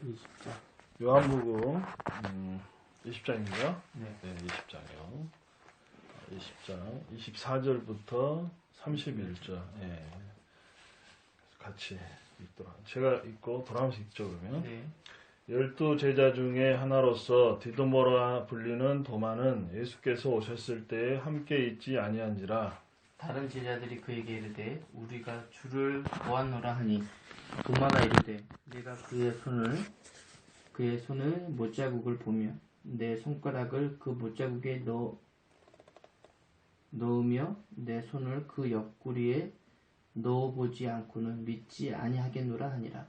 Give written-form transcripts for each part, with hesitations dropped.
20장. 요한복음 20장인가요? 네. 네, 20장이요. 20장 24절부터 31절. 예. 같이 읽도록. 제가 읽고 돌아가면서 읽죠, 그러면. 네. 12 제자 중에 하나로서 디도모라 불리는 도마는 예수께서 오셨을 때에 함께 있지 아니한지라. 다른 제자들이 그에게 이르되 우리가 주를 보았노라 하니 도마가 이르되 내가 그의 손을 못자국을 보며 내 손가락을 그 못자국에 넣으며 내 손을 그 옆구리에 넣어보지 않고는 믿지 아니하겠노라 하니라.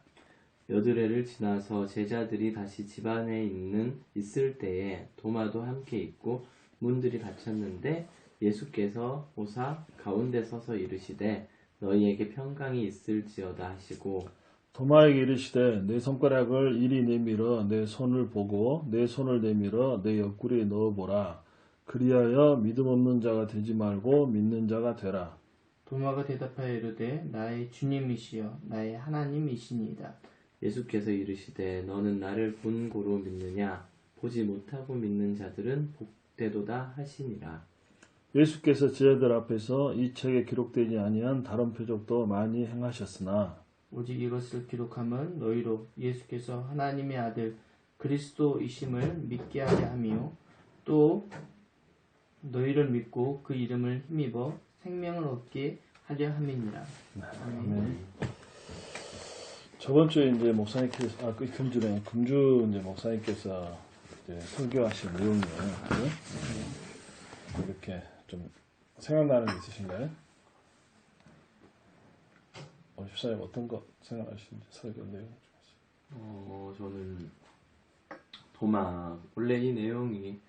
여드레를 지나서 제자들이 다시 집안에 있을 때에 도마도 함께 있고 문들이 닫혔는데 예수께서 오사 가운데 서서 이르시되 너희에게 평강이 있을지어다 하시고 도마에게 이르시되 내 손가락을 이리 내밀어 내 손을 보고 내 손을 내밀어 내 옆구리에 넣어보라. 그리하여 믿음 없는 자가 되지 말고 믿는 자가 되라. 도마가 대답하여 이르되 나의 주님이시여 나의 하나님이시니이다. 예수께서 이르시되 너는 나를 본 고로 믿느냐 보지 못하고 믿는 자들은 복되도다 하시니라. 예수께서 제자들 앞에서 이 책에 기록되지 아니한 다른 표적도 많이 행하셨으나 오직 이것을 기록함은 너희로 예수께서 하나님의 아들 그리스도이심을 믿게 하려 함이요 또 너희를 믿고 그 이름을 힘입어 생명을 얻게 하려 함이니라. 아멘. 저번 주에 이제 목사님께서 금주 이제 목사님께서 이제 설교하신 내용이에요. 네? 이렇게 좀 생각나는 게 있으신가요? 집사님 어떤 거 생각하시는지 설교 내용 중에서. 저는 원래 이 내용이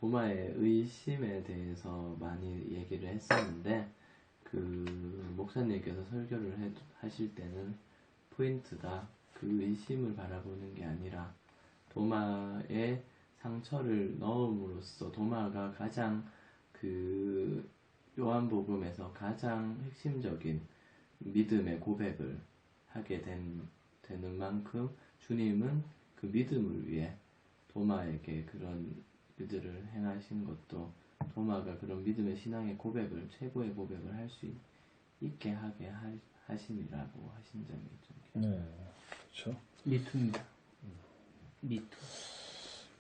도마의 의심에 대해서 많이 얘기를 했었는데 그 목사님께서 설교를 하실 때는 포인트가 그 의심을 바라보는 게 아니라 도마에 상처를 넣음으로써 도마가 가장 그 요한복음에서 가장 핵심적인 믿음의 고백을 하게 되는 만큼 주님은 그 믿음을 위해 도마에게 그런 일들을 행하신 것도 도마가 그런 믿음의 신앙의 고백을 최고의 고백을 할 수 있게 하게 하심이라고 하신 점이 좀 네, 그렇죠. 미투입니다. 미투.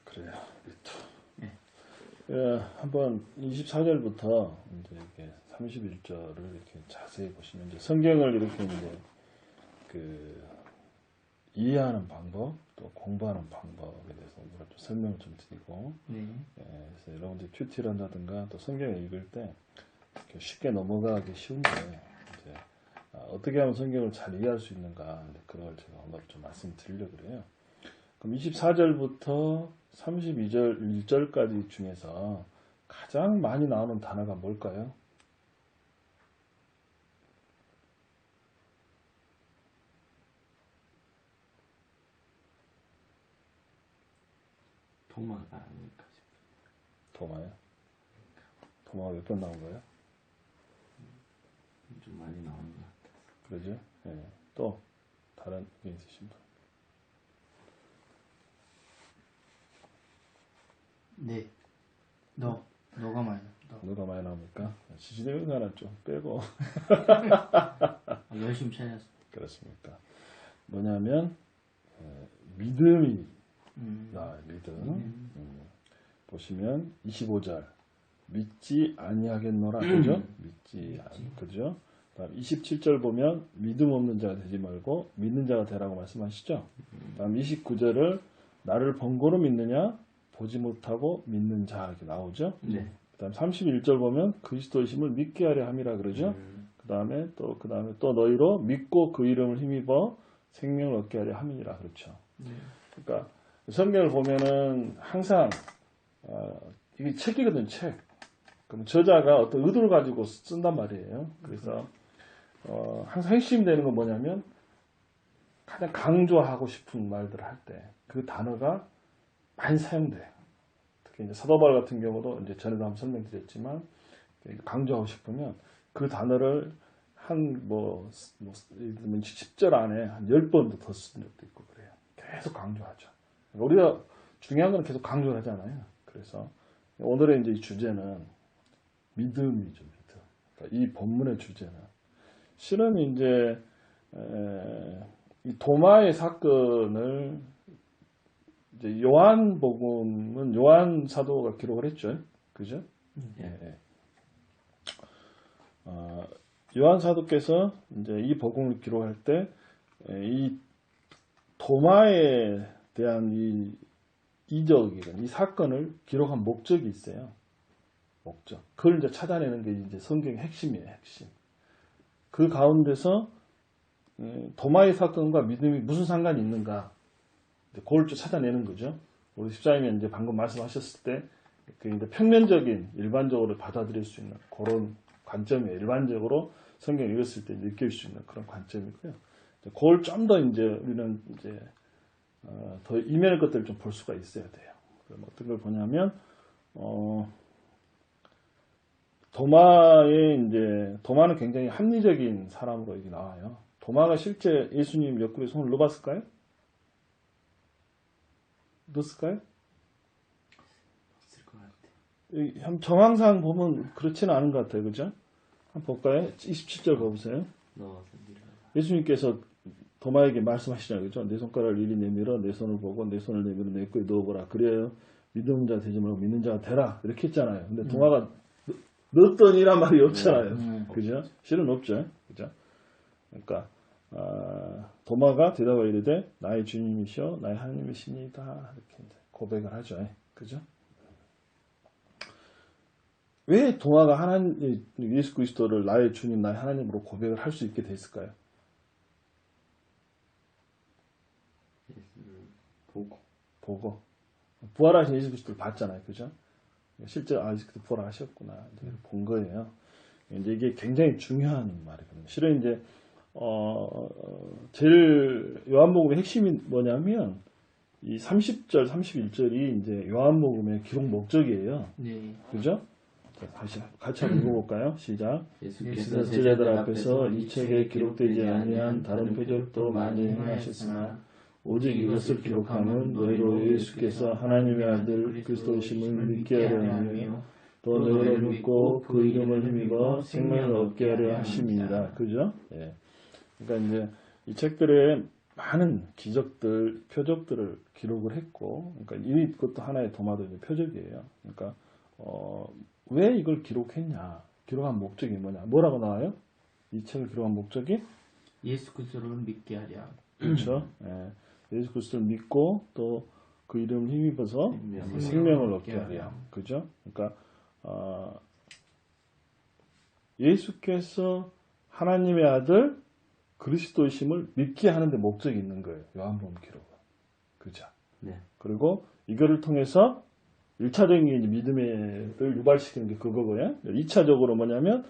그래요, 미투. 네. 예, 한번 24절부터 이제 이렇게 31절을 이렇게 자세히 보시면 이제 성경을 이렇게 이제 그 이해하는 방법 또 공부하는 방법에 대해서 오늘 좀 설명을 좀 드리고, 네. 예, 그래서 여러분들 큐티를 한다든가 또 성경을 읽을 때 이렇게 쉽게 넘어가기 쉬운데 이제 어떻게 하면 성경을 잘 이해할 수 있는가 그걸 제가 오늘 좀 말씀드리려고 그래요. 그럼 24절부터 32절 1절까지 중에서 가장 많이 나오는 단어가 뭘까요? 도마가 아닐까 싶어요. 도마요? 도마가 몇 번 나온 거예요? 좀 많이 나오는 것 같아요. 그러죠? 예. 또 다른 게 있으신 분? 네. 너가 많이 나. 누가 많이 나옵니까? 지지대는 거 하나 좀 빼고. 열심히 찾았어. 그렇습니까? 뭐냐면 믿음이 나와요. 믿음. 보시면 25절 믿지 아니하겠노라 그죠? 그죠? 다음 27절 보면 믿음 없는 자가 되지 말고 믿는 자가 되라고 말씀하시죠? 다음 29절을 나를 번거로 믿느냐 보지 못하고 믿는 자 이렇게 나오죠? 네. 그다음 31절 보면 그리스도이심을 믿게 하려 함이라 그러죠? 그다음에 또 너희로 믿고 그 이름을 힘입어 생명을 얻게 하려 함이니라 그렇죠? 네. 그러니까 성경을 보면은 항상 이게 책이거든 책. 그럼 저자가 어떤 의도를 가지고 쓴단 말이에요. 그래서 항상 핵심이 되는 건 뭐냐면 가장 강조하고 싶은 말들을 할 때 그 단어가 많이 사용돼요. 특히 이제 사도 바울 같은 경우도 이제 전에도 한번 설명드렸지만 강조하고 싶으면 그 단어를 한 10절 안에 한 10번도 더 쓴 적도 있고 그래요. 계속 강조하죠. 그러니까 우리가 중요한 건 계속 강조를 하잖아요. 그래서 오늘의 이제 이 주제는 믿음이죠, 믿음. 그러니까 이 본문의 주제는 실은 이제 이 도마의 사건을 이제 요한복음은 요한 사도가 기록을 했죠, 그죠? 예. 요한 사도께서 이제 이 복음을 기록할 때 이 도마에 대한 이 이적이든 이 사건을 기록한 목적이 있어요. 목적. 그걸 이제 찾아내는 게 이제 성경의 핵심이에요, 핵심. 그 가운데서 도마의 사건과 믿음이 무슨 상관이 있는가, 그걸 좀 찾아내는 거죠. 우리 집사님이 이제 방금 말씀하셨을 때, 그 이제 평면적인, 일반적으로 받아들일 수 있는 그런 관점이에요. 일반적으로 성경 읽었을 때 느낄 수 있는 그런 관점이고요. 그걸 좀 더 이제 우리는 이제 더 이면의 것들을 좀 볼 수가 있어야 돼요. 그럼 어떤 걸 보냐면, 도마는 굉장히 합리적인 사람으로 여기 나와요. 도마가 실제 예수님 옆구리에 손을 넣어봤을까요? 넣었을까요? 있을 것 같아요. 정황상 보면 그렇지는 않은 것 같아요. 그죠? 한번 볼까요? 27절 봐보세요. 넣어서 밀어라. 예수님께서 도마에게 말씀하시잖아요. 그죠? 내 손가락을 이리 내밀어 내 손을 보고 내 손을 내밀어 내 거에 넣어보라. 그래야 믿는 자 되지 말고 믿는 자가 되라. 이렇게 했잖아요. 근데 도마가 넣었더니란 말이 없잖아요. 그죠? 실은 없죠. 그죠? 그러니까 도마가 대답하여 이르되 나의 주님이시여 나의 하나님이십니다. 이렇게 이제 고백을 하죠. 그죠? 왜 도마가 하나님 예수 그리스도를 나의 주님 나의 하나님으로 고백을 할 수 있게 됐을까요? 보고 부활하신 예수 그리스도를 봤잖아요. 그죠? 실제 예수 그리스도 부활하셨구나. 본 거예요. 이제 이게 굉장히 중요한 말이거든요. 실은 이제 제일 요한복음의 핵심이 뭐냐면 이 30절, 31절이 이제 요한복음의 기록 목적이에요. 네. 그죠? 자, 다시 같이 한번 읽어볼까요? 시작. 예수께서 제자들 앞에서 이 책에 기록되지 아니한 다른 표적도 많이 행하셨으나 오직 이것을 기록함은 너희로 예수께서 하나님의 아들 그리스도이심을 믿게 하려 하며 또 너희로 믿고 그 이름을 힘입어 생명을 얻게 하려 하심이니라. 그죠? 예. 그러니까 이제 이 책들에 많은 기적들, 표적들을 기록을 했고, 그러니까 이것도 하나의 도마도 이제 표적이에요. 그러니까 왜 이걸 기록했냐? 기록한 목적이 뭐냐? 뭐라고 나와요? 이 책을 기록한 목적이 예수 그리스도를 믿게 하랴. 그렇죠. 예. 예수 그리스도를 믿고 또 그 이름을 힘입어서 생명을 얻게 하랴. 그죠? 그러니까 예수께서 하나님의 아들 그리스도이심을 믿게 하는데 목적이 있는 거예요. 요한복음 기록은. 그죠? 네. 그리고 이거를 통해서 1차적인 믿음을 유발시키는 게 그거고요. 2차적으로 뭐냐면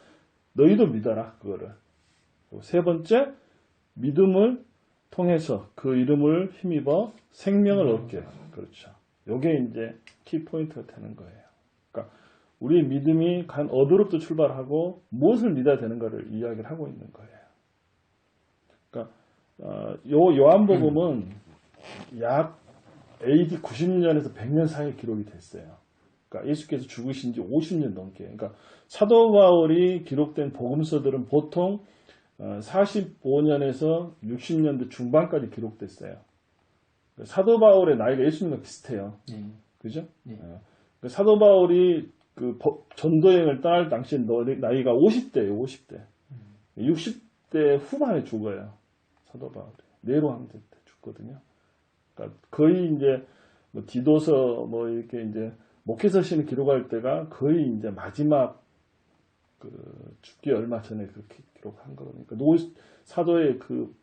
너희도 믿어라. 그거를. 그리고 세 번째 믿음을 통해서 그 이름을 힘입어 생명을 얻게. 그렇죠. 요게 이제 키포인트가 되는 거예요. 그러니까 우리의 믿음이 간 어디로부터 출발하고 무엇을 믿어야 되는가를 이야기를 하고 있는 거예요. 그러니까 요 요한복음은 약 AD 90년에서 100년 사이에 기록이 됐어요. 그러니까 예수께서 죽으신 지 50년 넘게. 그러니까 사도 바울이 기록된 복음서들은 보통 45년에서 60년대 중반까지 기록됐어요. 사도 바울의 나이가 예수님과 비슷해요. 그죠? 사도 바울이 그 전도여행을 떠날 당시에 나이가 50대예요. 50대. 60대 후반에 죽어요. 사도 바울이. 네로항제 때 죽거든요. 그러니까 거의 이제 뭐 디도서 뭐 이렇게 이제 목회서신을 기록할 때가 거의 이제 마지막 그 죽기 얼마 전에 그렇게 기록한 거거든요. 그러니까 사도의 그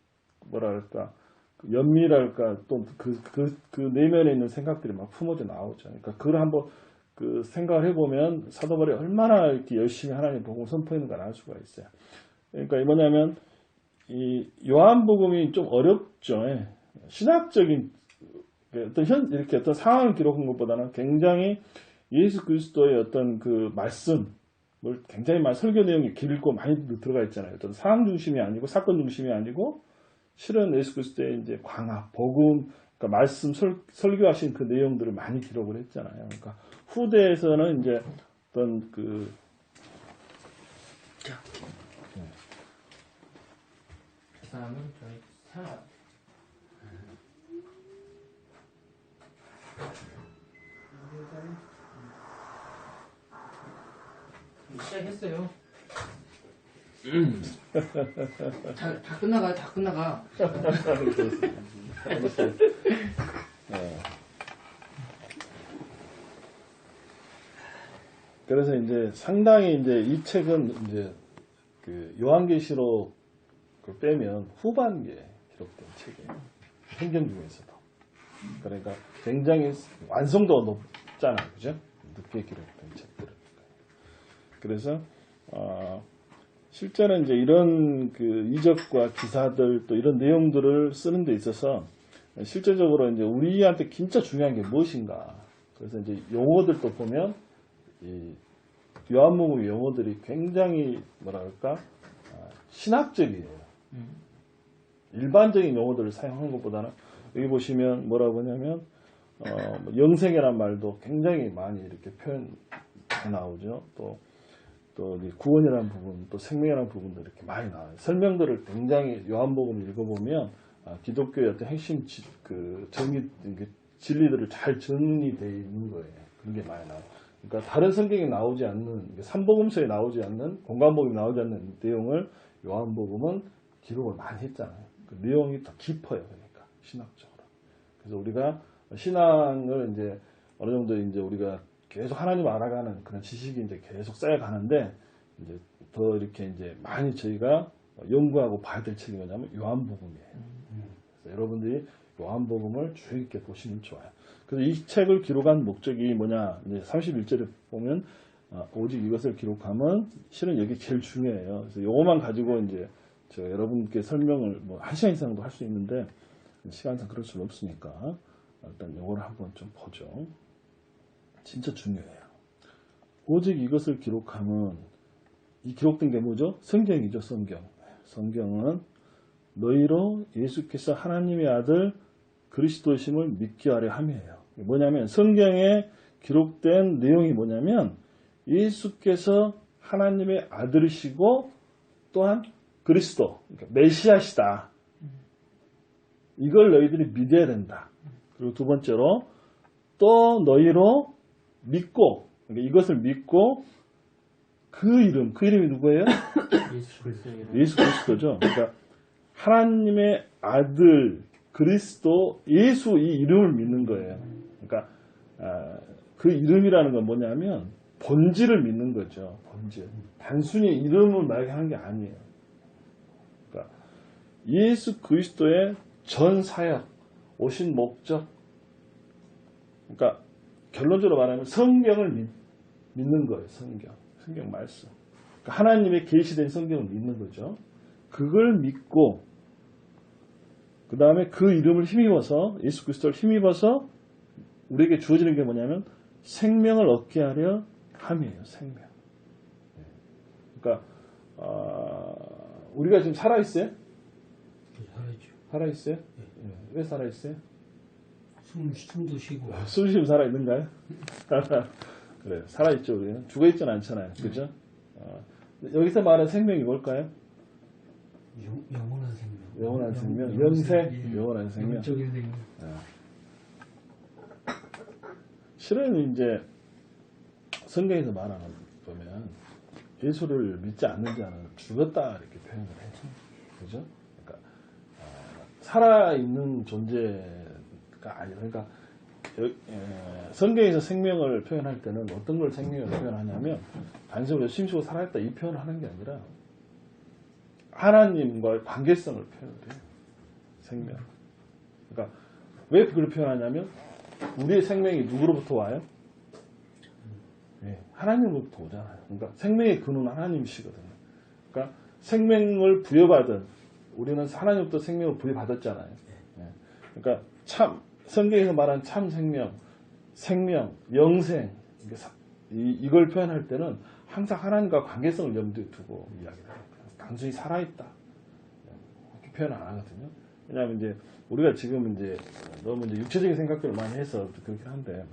뭐랄까 그 연미랄까 또 그 내면에 있는 생각들이 막 품어져 나오죠. 그러니까 그걸 한번 그 생각을 해보면 사도 바울이 얼마나 이렇게 열심히 하나님 복음을 선포했는가 알 수가 있어요. 그러니까 뭐냐면 이 요한복음이 좀 어렵죠. 신학적인 이렇게 어떤 상황을 기록한 것보다는 굉장히 예수 그리스도의 어떤 그 말씀을 굉장히 많이 설교 내용이 길고 많이 들어가 있잖아요. 어떤 상황 중심이 아니고 사건 중심이 아니고 실은 예수 그리스도의 이제 광합, 복음, 그러니까 말씀 설교하신 그 내용들을 많이 기록을 했잖아요. 그러니까 후대에서는 이제 어떤 그 그 사람은 저희 생각. 시작했어요. 다 끝나가요. 다 끝나가. 그래서 이제 상당히 이제 이 책은 이제 그 요한계시록 빼면 후반기에 기록된 책이에요. 성경 중에서도. 그러니까 굉장히 완성도가 높잖아요. 그죠? 늦게 기록된 책들은. 그래서, 실제는 이제 이런 그 이적과 기사들 또 이런 내용들을 쓰는 데 있어서 실제적으로 이제 우리한테 진짜 중요한 게 무엇인가. 그래서 이제 용어들도 보면 이 요한복음 용어들이 굉장히 뭐랄까 신학적이에요. 일반적인 용어들을 사용하는 것보다는 여기 보시면 뭐라고 하냐면 영생이란 말도 굉장히 많이 이렇게 표현해 나오죠. 또 구원이라는 부분, 또 생명이라는 부분도 이렇게 많이 나와요. 설명들을 굉장히 요한복음을 읽어보면 기독교의 어떤 핵심 진리들을 잘 정리되어 있는 거예요. 그런 게 많이 나와요. 그러니까 다른 성경에 나오지 않는, 삼복음서에 나오지 않는, 공관복음에 나오지 않는 내용을 요한복음은 기록을 많이 했잖아요. 그 내용이 더 깊어요. 그러니까 신학적으로. 그래서 우리가 신앙을 이제 어느 정도 이제 우리가 계속 하나님 알아가는 그런 지식이 이제 계속 쌓여가는데 이제 더 이렇게 이제 많이 저희가 연구하고 봐야 될 책이 뭐냐면 요한복음이에요. 그래서 여러분들이 요한복음을 주의 깊게 보시면 좋아요. 그래서 이 책을 기록한 목적이 뭐냐? 이제 31절에 보면 오직 이것을 기록하면 실은 여기 제일 중요해요. 그래서 요것만 가지고 이제 제가 여러분께 설명을 뭐 1시간 이상도 할 수 있는데 시간상 그럴 수는 없으니까 일단 요거를 한번 좀 보죠. 진짜 중요해요. 오직 이것을 기록하면 이 기록된 게 뭐죠? 성경이죠. 성경. 성경은 너희로 예수께서 하나님의 아들 그리스도심을 믿게 하려 함이에요. 뭐냐면 성경에 기록된 내용이 뭐냐면 예수께서 하나님의 아들이시고 또한 그리스도, 그러니까 메시아시다. 이걸 너희들이 믿어야 된다. 그리고 두 번째로 또 너희로 믿고, 그러니까 이것을 믿고 그 이름이 누구예요? 예수 그리스도 이름. 예수 그리스도죠. 그러니까 하나님의 아들 그리스도 예수 이 이름을 믿는 거예요. 그러니까 그 이름이라는 건 뭐냐면 본질을 믿는 거죠. 본질. 단순히 이름을 말하는 게 아니에요. 그러니까 예수 그리스도의 전 사역, 오신 목적. 그러니까 결론적으로 말하면 성경을 믿는 거예요. 성경 말씀. 그러니까 하나님의 계시된 성경을 믿는 거죠. 그걸 믿고 그 다음에 그 이름을 힘입어서 예수 그리스도를 힘입어서 우리에게 주어지는 게 뭐냐면 생명을 얻게 하려 함이에요. 생명. 그러니까 우리가 지금 살아있어요? 살아있죠. 살아있어요? 네. 왜 살아있어요? 숨도 쉬고. 숨 쉬면 살아있는가요? 그래요. 살아있죠. 우리는 죽어있지는 않잖아요. 그죠? 여기서 말하는 생명이 뭘까요? 영원한 생명. 영원한 생명, 영생, 예. 영원한 생명. 영적인 생명. 실은 이제 성경에서 말하는 보면 예수를 믿지 않는 자는 죽었다 이렇게 표현을 해요. 그죠? 그러니까 살아있는 존재가 아니라 그러니까 성경에서 생명을 표현할 때는 어떤 걸 생명을 표현하냐면 단순히 숨쉬고 살아있다 이 표현을 하는 게 아니라 하나님과의 관계성을 표현을 해요. 생명. 그러니까 왜 그걸 표현하냐면 우리의 생명이 누구로부터 와요? 네, 하나님으로부터 오잖아요. 그러니까 생명의 근원은 하나님이시거든요. 그러니까 생명을 부여받은 우리는 하나님부터 생명을 부여받았잖아요. 네. 그러니까 참 성경에서 말하는 참 생명, 영생 이걸 표현할 때는 항상 하나님과 관계성을 염두에 두고 이야기를 해요. 단순히 살아있다 이렇게 표현 안 하거든요. 왜냐하면 이제 우리가 지금 이제 너무 이제 육체적인 생각들을 많이 해서 그렇긴 한데,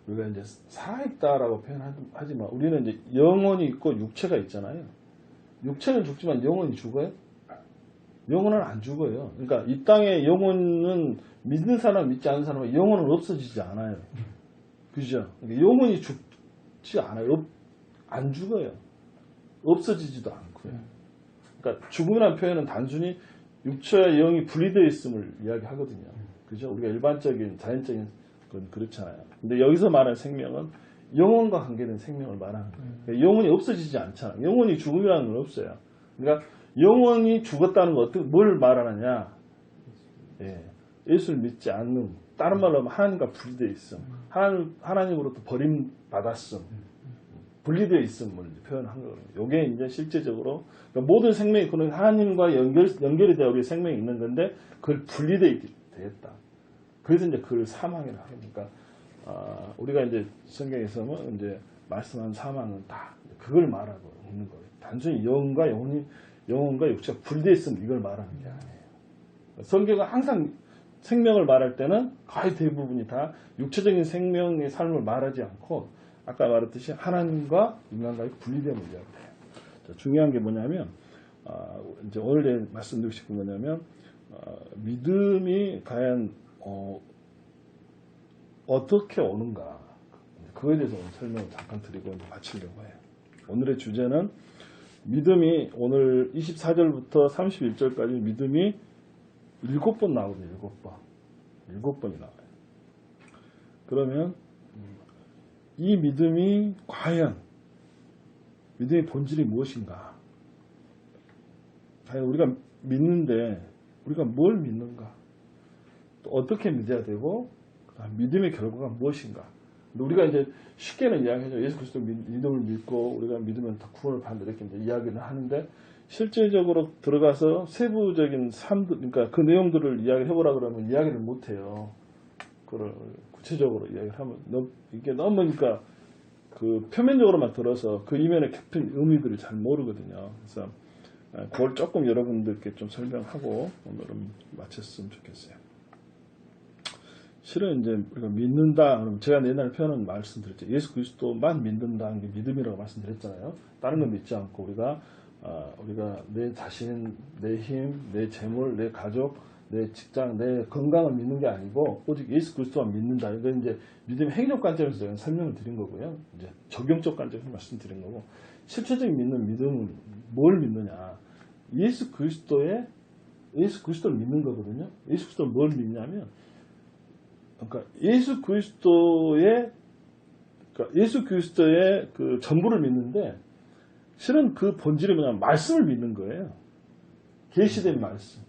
우리가 이제 살아있다라고 표현하지만 우리는 이제 영혼이 있고 육체가 있잖아요. 육체는 죽지만 영혼이 죽어요? 영혼은 안 죽어요. 그러니까 이 땅에 영혼은 믿는 사람, 믿지 않는 사람은 영혼은 없어지지 않아요. 그죠? 그러니까 영혼이 죽지 않아요. 안 죽어요. 없어지지도 않고요. 그러니까 죽음이라는 표현은 단순히 육체와 영이 분리되어 있음을 이야기하거든요. 그죠? 우리가 일반적인 자연적인 건 그렇잖아요. 근데 여기서 말하는 생명은 영혼과 관계된 생명을 말하는 거예요. 그러니까 영혼이 없어지지 않잖아요. 영혼이 죽음이라는 건 없어요. 그러니까 영혼이 죽었다는 거 뭘 말하느냐? 예, 예수를 믿지 않는, 다른 말로 하면 하나님과 분리되어 있음, 하나님으로부터 버림받았음, 분리되어 있음을 표현한 거거든요. 이게 이제 실제적으로 그러니까 모든 생명이 그런 하나님과 연결이 되어 우리 생명이 있는 건데 그걸 분리되어 있다. 그래서 이제 그걸 사망이라고 하니까 우리가 이제 성경에서는 이제 말씀한 사망은 다 그걸 말하고 있는 거예요. 단순히 영혼과 육체가 분리되어 있으면 이걸 말하는 게 아니에요. 성경은 항상 생명을 말할 때는 거의 대부분이 다 육체적인 생명의 삶을 말하지 않고 아까 말했듯이 하나님과 인간과의 분리됨을 이야기해요. 중요한 게 뭐냐면 이제 오늘 말씀드리고 싶은 뭐냐면 믿음이 과연 어떻게 오는가 그거에 대해서 오늘 설명을 잠깐 드리고 마치려고 해요. 오늘의 주제는 믿음이 오늘 24절부터 31절까지 믿음이 7번 나오거든요. 7번이 나와요. 그러면 이 믿음이 과연 믿음의 본질이 무엇인가? 과연 우리가 믿는데 우리가 뭘 믿는가? 또 어떻게 믿어야 되고 믿음의 결과가 무엇인가? 우리가 이제 쉽게는 이야기하죠. 예수 그리스도 믿음을 믿고 우리가 믿으면 다 구원을 받는다 이렇게 이제 이야기를 하는데 실제적으로 들어가서 세부적인 삶들, 그러니까 그 내용들을 이야기를 해보라 그러면 이야기를 못해요. 그걸 구체적으로 이야기를 하면 이게 너무 그러니까 그 표면적으로만 들어서 그 이면의 깊은 의미들을 잘 모르거든요. 그래서 그걸 조금 여러분들께 좀 설명하고 오늘은 마쳤으면 좋겠어요. 실은 이제 우리가 믿는다, 그러면 제가 옛날에 표현은 말씀드렸죠. 예수 그리스도만 믿는다는 게 믿음이라고 말씀드렸잖아요. 다른 건 믿지 않고 우리가 내 자신, 내 힘, 내 재물, 내 가족, 내 직장, 내 건강을 믿는 게 아니고 오직 예수 그리스도만 믿는다. 이건 이제 믿음의 행위적 관점에서 제가 설명을 드린 거고요. 이제 적용적 관점에서 말씀드린 거고 실체적인 믿음은 뭘 믿느냐? 예수 그리스도를 믿는 거거든요. 예수 그리스도를 뭘 믿냐면 그러니까 예수 그리스도의 그 전부를 믿는데 실은 그 본질이 뭐냐면 말씀을 믿는 거예요. 계시된 말씀.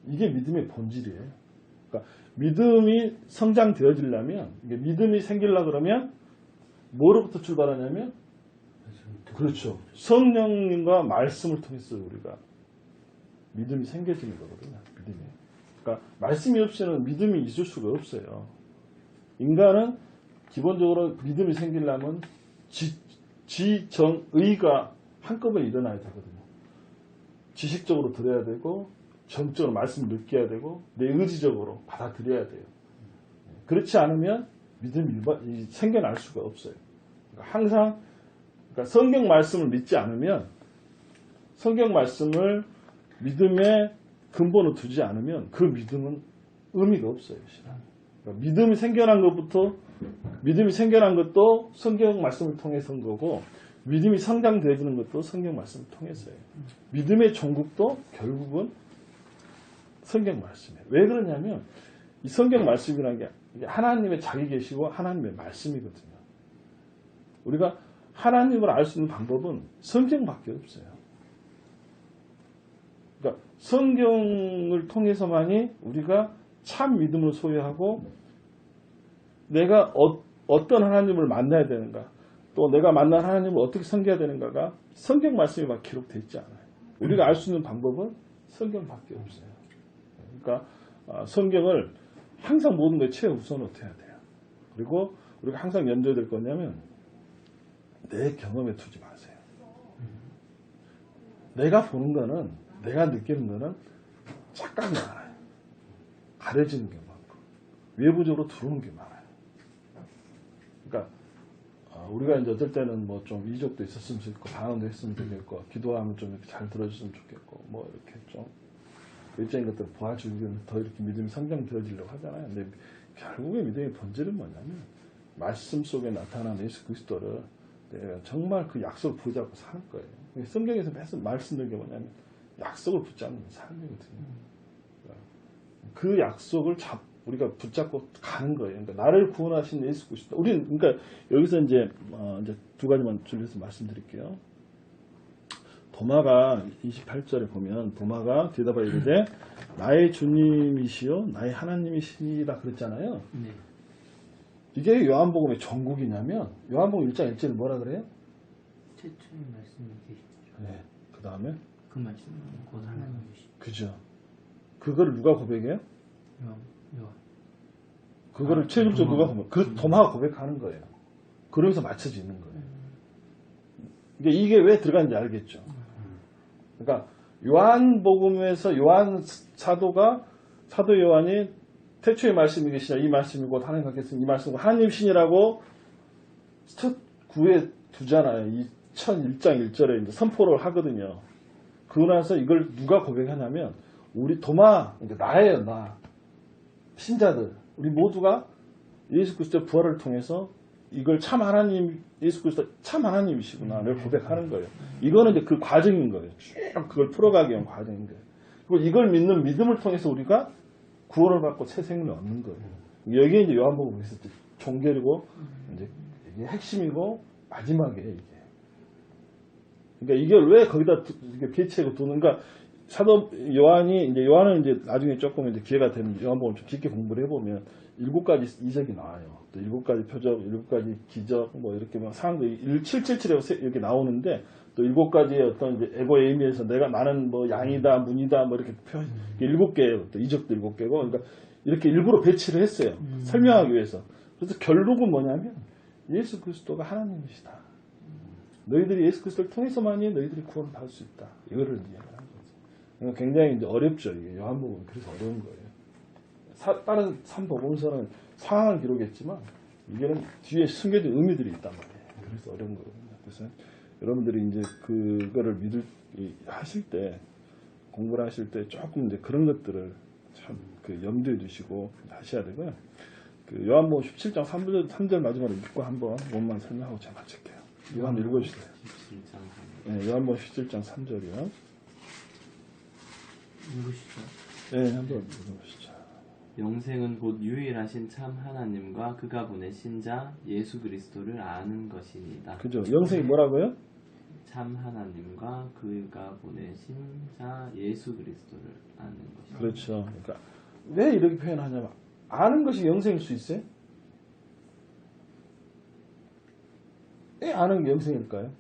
이게 믿음의 본질이에요. 그러니까 믿음이 성장되어지려면 믿음이 생기려고 그러면 뭐로부터 출발하냐면 그렇죠. 성령님과 말씀을 통해서 우리가 믿음이 생겨지는 거거든요. 믿음이. 그러니까 말씀이 없이는 믿음이 있을 수가 없어요. 인간은 기본적으로 믿음이 생기려면 지정의가 한꺼번에 일어나야 되거든요. 지식적으로 들어야 되고 정적으로 말씀을 느껴야 되고 내 의지적으로 받아들여야 돼요. 그렇지 않으면 믿음이 생겨날 수가 없어요. 그러니까 항상 성경 말씀을 믿지 않으면 성경 말씀을 믿음의 근본을 두지 않으면 그 믿음은 의미가 없어요. 그러니까 믿음이 생겨난 것도 성경 말씀을 통해서인 거고 믿음이 성장되어지는 것도 성경 말씀을 통해서예요. 믿음의 종국도 결국은 성경 말씀이에요. 왜 그러냐면 이 성경 말씀이라는 게 하나님의 자기 계시고 하나님의 말씀이거든요. 우리가 하나님을 알 수 있는 방법은 성경밖에 없어요. 그러니까 성경을 통해서만이 우리가 참 믿음을 소유하고 내가 어떤 하나님을 만나야 되는가 또 내가 만난 하나님을 어떻게 섬겨야 되는가가 성경 말씀에 막 기록되어 있지 않아요. 우리가 알 수 있는 방법은 성경밖에 없어요. 그러니까 성경을 항상 모든 것에 최우선으로 해야 돼요. 그리고 우리가 항상 염두에 될 거냐면 내 경험에 두지 마세요. 내가 보는 거는 내가 느끼는 거는 착각이 많아요. 가려지는 게 많고 외부적으로 들어오는 게 많아요. 그러니까 우리가 이제 어떨 때는 뭐 좀 이적도 있었으면 좋겠고 방언도 했으면 좋겠고 기도하면 좀 이렇게 잘 들어줬으면 좋겠고 뭐 이렇게 좀 외적인 것들을 보아주면 더 이렇게 믿음이 성장되어지려고 하잖아요. 근데 결국에 믿음의 본질은 뭐냐면 말씀 속에 나타난 예수 그리스도를 내가 정말 그 약속을 붙잡고 사는 거예요. 성경에서 계속 말씀드린 게 뭐냐면 약속을 붙잡는 삶이거든요. 그 약속을 우리가 붙잡고 가는 거예요. 그러니까 나를 구원하신 예수 그리스도. 우리는 그러니까 여기서 이제 두 가지만 줄여서 말씀드릴게요. 도마가 28절에 보면 도마가 대답하여 이르되 나의 주님이시요 나의 하나님이시니라 그랬잖아요. 네. 이게 요한복음의 종국이냐면 요한복음 1장 1절에 뭐라 그래요? 최초의 말씀이 계시죠. 네. 그 다음에 그 말씀은 곧 하나님이시죠. 그죠. 그거를 누가 고백해요? 요한. 그거를 최종적으로 누가 고백? 그 도마가 고백하는 거예요. 그러면서 맞춰지는 거예요. 이게 왜 들어간지 알겠죠. 그러니까 요한복음에서 요한 사도 요한이 태초의 말씀이 계시냐 이 말씀이 곧 하나님 같겠으니 이 말씀은 하나님 신이라고 첫 구에 두잖아요. 이 1장 1절에 이제 선포를 하거든요. 그러고 나서 이걸 누가 고백하냐면 우리 도마, 그러니까 나예요. 나. 신자들. 우리 모두가 예수 그리스도의 부활을 통해서 이걸 참 하나님, 예수 그리스도 참 하나님이시구나를 고백하는 거예요. 이거는 이제 그 과정인 거예요. 쭉 그걸 풀어가기 위한 과정인 거예요. 그리고 이걸 믿는 믿음을 통해서 우리가 구원을 받고 새 생명을 얻는 거예요. 여기에 이제 요한복음에 있을 때 종결이고 이제 이게 핵심이고 마지막이에요. 이게. 그러니까 이걸 왜 거기다 배치하고 두는 가 사도 요한은 이제 나중에 조금 이제 기회가 되면 요한복음을 좀 깊게 공부를 해보면 7가지 이적이 나와요. 또 7가지 표적, 7가지 기적, 뭐 이렇게 막 상황도 777에 이렇게 나오는데 또 7가지의 어떤 이제 에고의 의미에서 나는 뭐 양이다, 문이다, 뭐 이렇게 표현, 7개예요. 또 이적도 7개고, 그러니까 이렇게 일부러 배치를 했어요. 설명하기 위해서. 그래서 결론은 뭐냐면 예수 그리스도가 하나님이시다. 너희들이 예수 그리스도를 통해서만이 너희들이 구원을 받을 수 있다. 이거를 이야기하는 거죠. 그러니까 굉장히 이제 어렵죠. 이게 요한복음은 그래서 어려운 거예요. 다른 3복음서는 상황을 기록했지만 이게는 뒤에 숨겨진 의미들이 있단 말이에요. 그래서 어려운 거거든요. 그래서 여러분들이 이제 그거를 하실 때 공부를 하실 때 조금 이제 그런 것들을 참 그 염두에 두시고 하셔야 되고요. 그 요한복음 17장 3절 마지막으로 읽고 한번 원만 설명하고 제가 마칠게요. 요한 읽어주세요. 17장. 네, 요한복음 17장 3절이요. 읽으시죠. 네, 한번 읽어보시죠. 영생은 곧 유일하신 참 하나님과 그가 보내신 자 예수 그리스도를 아는 것이니이다. 그죠? 영생이 뭐라고요? 참 하나님과 그가 보내신 자 예수 그리스도를 아는 것이다. 그렇죠. 그러니까 왜 이렇게 표현하냐면 아는 것이 영생일 수 있어요? 왜 아는 게 영생일까요?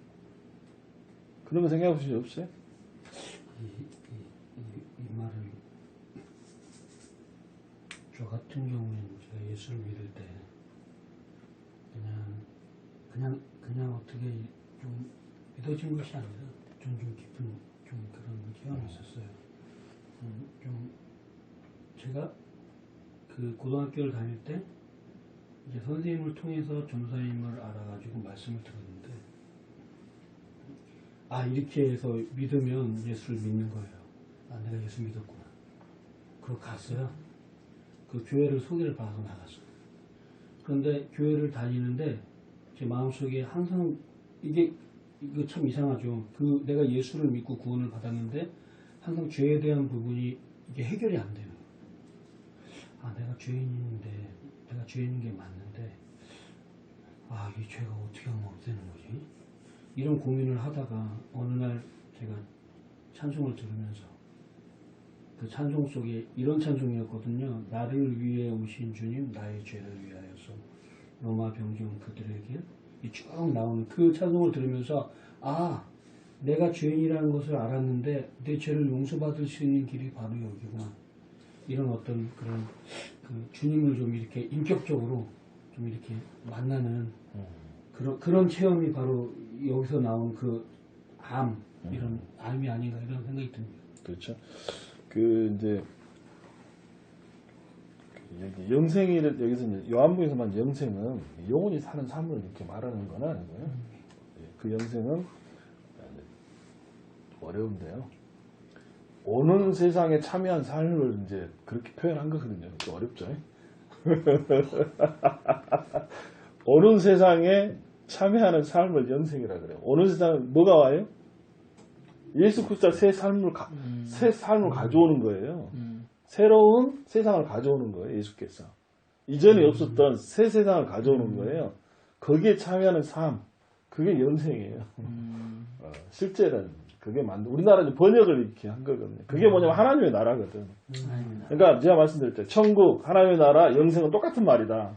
그런 거 생각해 보신 적 없어요? 이 말을 저 같은 경우에는 제가 예수를 믿을 때 그냥 어떻게 좀 믿어진 것이 아니라 좀 깊은 좀 그런 경험이 있었어요. 좀 제가 그 고등학교를 다닐 때 이제 선생님을 통해서 전도사님을 알아가지고 말씀을 들었는데 이렇게 해서 믿으면 예수를 믿는 거예요. 내가 예수 믿었구나. 그러고 갔어요. 그 교회를 소개를 받아서 나갔어요. 그런데 교회를 다니는데 제 마음속에 항상 이거 참 이상하죠. 내가 예수를 믿고 구원을 받았는데 항상 죄에 대한 부분이 이게 해결이 안 돼요. 내가 죄인인데 내가 죄인인 게 맞는데 이 죄가 어떻게 하면 없애는 거지? 이런 고민을 하다가 어느 날 제가 찬송을 들으면서 그 찬송 속에 이런 찬송이었거든요. 나를 위해 오신 주님 나의 죄를 위하여서 로마 병정 그들에게 쭉 나오는 그 찬송을 들으면서 내가 죄인이라는 것을 알았는데 내 죄를 용서받을 수 있는 길이 바로 여기구나. 이런 어떤 그런 그 주님을 좀 이렇게 인격적으로 좀 이렇게 만나는 그런 체험이 바로 여기서 나온 그 이런 암이 아닌가 이런 생각이 듭니다. 그렇죠. 이제 여기 영생이를 여기서 이제 요한복음에서만 영생은 영원히 사는 삶을 이렇게 말하는 건 아니고요. 그 영생은 어려운데요. 오는 세상에 참여한 삶을 이제 그렇게 표현한 거거든요. 좀 어렵죠. 오는 세상에 참여하는 삶을 영생이라 그래요. 오는 세상에 뭐가 와요? 예수 그리스도가 새 삶을 가져오는 거예요. 새로운 세상을 가져오는 거예요. 예수께서. 이전에 없었던 새 세상을 가져오는 거예요. 거기에 참여하는 삶, 그게 영생이에요. 실제는 그게 우리나라 번역을 이렇게 한 거거든요. 그게 뭐냐면 하나님의 나라거든. 그러니까 제가 말씀드렸죠. 천국, 하나님의 나라, 영생은 똑같은 말이다.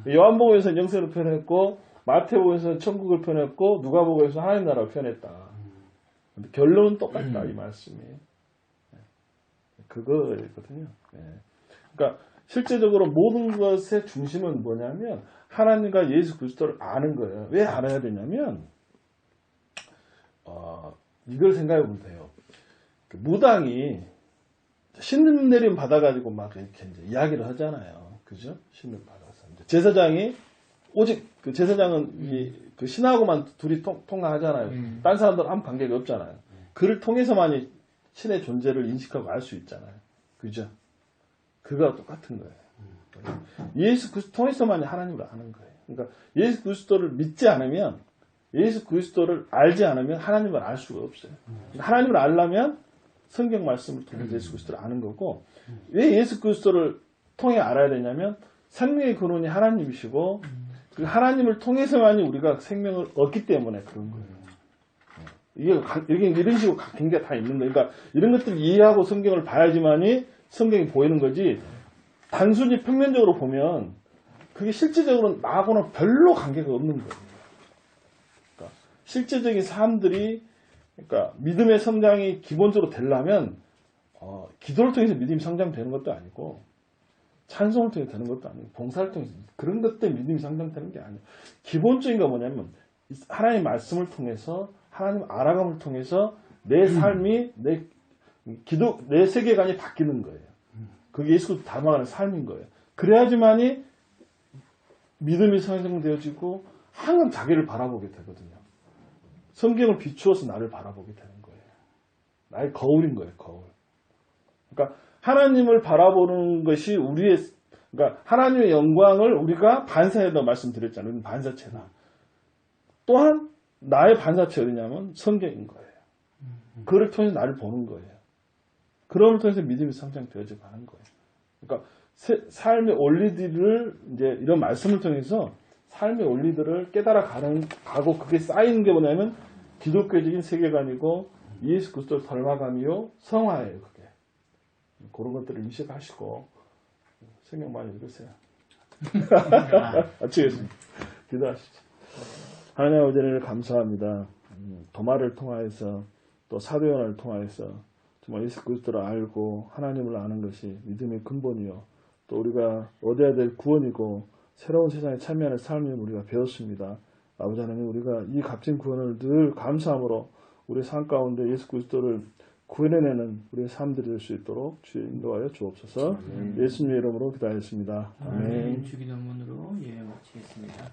요한복음에서는 영생을 표현했고, 마태복음에서는 천국을 표현했고, 누가복음에서는 하나님의 나라를 표현했다. 근데 결론은 똑같다 이 말씀이. 그거거든요. 그러니까 실제적으로 모든 것의 중심은 뭐냐면 하나님과 예수 그리스도를 아는 거예요. 왜 알아야 되냐면 이걸 생각해 보면 돼요. 무당이 신문 내림 받아가지고 막 이렇게 이제 이야기를 하잖아요. 그죠? 신문 받아서 이제 제사장이 오직 그 제사장은 그 신하고만 둘이 통화하잖아요. 딴 사람들은 아무 관계가 없잖아요. 그를 통해서만이 신의 존재를 인식하고 알 수 있잖아요. 그죠? 그거와 똑같은 거예요. 예수 그리스도 통해서만이 하나님을 아는 거예요. 그러니까 예수 그리스도를 믿지 않으면 예수 그리스도를 알지 않으면 하나님을 알 수가 없어요. 하나님을 알려면 성경 말씀을 통해서 예수 그리스도를 아는 거고 왜 예수 그리스도를 통해 알아야 되냐면 생명의 근원이 하나님이시고 그 하나님을 통해서만이 우리가 생명을 얻기 때문에 그런 거예요. 이게 이런 식으로 관계가 다 있는 거예요. 그러니까 이런 것들을 이해하고 성경을 봐야지만이 성경이 보이는 거지 단순히 평면적으로 보면 그게 실제적으로 나하고는 별로 관계가 없는 거예요. 그러니까 실제적인 사람들이 그러니까 믿음의 성장이 기본적으로 되려면 기도를 통해서 믿음이 성장되는 것도 아니고 찬송을 통해서 되는 것도 아니고 봉사를 통해서 그런 것 때문에 믿음이 성장되는 게 아니에요. 기본적인 건 뭐냐면 하나님의 말씀을 통해서 하나님 알아감을 통해서 내 삶이 내 세계관이 바뀌는 거예요. 그게 예수를 담아가는 삶인 거예요. 그래야지만이 믿음이 성장되어지고 항상 자기를 바라보게 되거든요. 성경을 비추어서 나를 바라보게 되는 거예요. 나의 거울인 거예요, 거울. 그러니까 하나님을 바라보는 것이 그러니까 하나님의 영광을 우리가 반사해도 말씀드렸잖아요. 반사체다. 또한 나의 반사체 어디냐면 성경인 거예요. 그를 통해서 나를 보는 거예요. 그럼을 통해서 믿음이 성장되어져 가는 거예요. 그러니까 삶의 원리들을 이제 이런 말씀을 통해서 삶의 원리들을 깨달아 가고 그게 쌓이는 게 뭐냐면 기독교적인 세계관이고 예수 그리스도를 닮아가며 성화예요. 그게 그런 것들을 인식하시고 성경 많이 읽으세요. 마치겠습니다. 기도하시죠. 하나님 아버지를 감사합니다. 도마를 통하여서 또 사도연을 통하여서 정말 예수 그리스도를 알고 하나님을 아는 것이 믿음의 근본이요. 또 우리가 얻어야 될 구원이고 새로운 세상에 참여하는 삶을 우리가 배웠습니다. 아버지 하나님 우리가 이 값진 구원을 늘 감사함으로 우리 삶 가운데 예수 그리스도를 구해내는 우리의 삶들이 될 수 있도록 주의 인도하여 주옵소서. 예수님의 이름으로 기도하였습니다. 아멘. 주기도문으로 예배 마치겠습니다.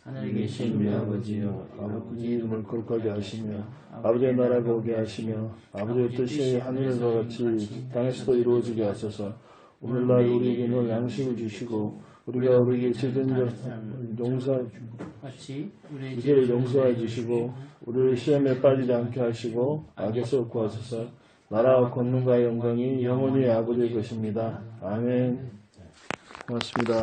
하늘에 계신 우리 아버지여, 아버지 이름을 거룩하게 하시며 아버지의 나라가 오게 하시며 아버지의 뜻이 하늘에서 같이 땅에서도 이루어지게 하소서. 오늘날 우리에게 늘 양식을 주시고 우리가 우리에게 죄진 자를 우리를 용서해 주시고 우리를 시험에 빠지지 않게 하시고 악에서 구하소서. 나라와 권능과 영광이 영원히 아버지의 것입니다. 아멘. 고맙습니다.